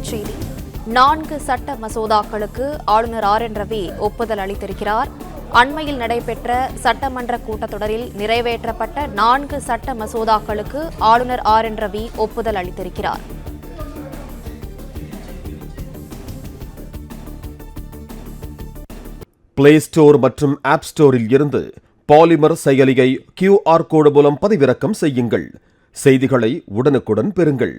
தலைப்புச் செய்தி. 4 சட்ட மசோதாக்களுக்கு ஆளுநர் ஆர்.என். ரவி ஒப்புதல் அளித்திருக்கிறார். அண்மையில் நடைபெற்ற சட்டமன்ற கூட்டத்தொடரில் நிறைவேற்றப்பட்ட 4 சட்ட மசோதாக்களுக்கு ஆளுநர் ஆர்.என். ரவி ஒப்புதல் அளித்திருக்கிறார். பிளே ஸ்டோர் மற்றும் ஆப் ஸ்டோரில் இருந்து பாலிமர் செயலியை QR கோடு மூலம் பதிவிறக்கம் செய்யுங்கள். செய்திகளை உடனுக்குடன் பெறுங்கள்.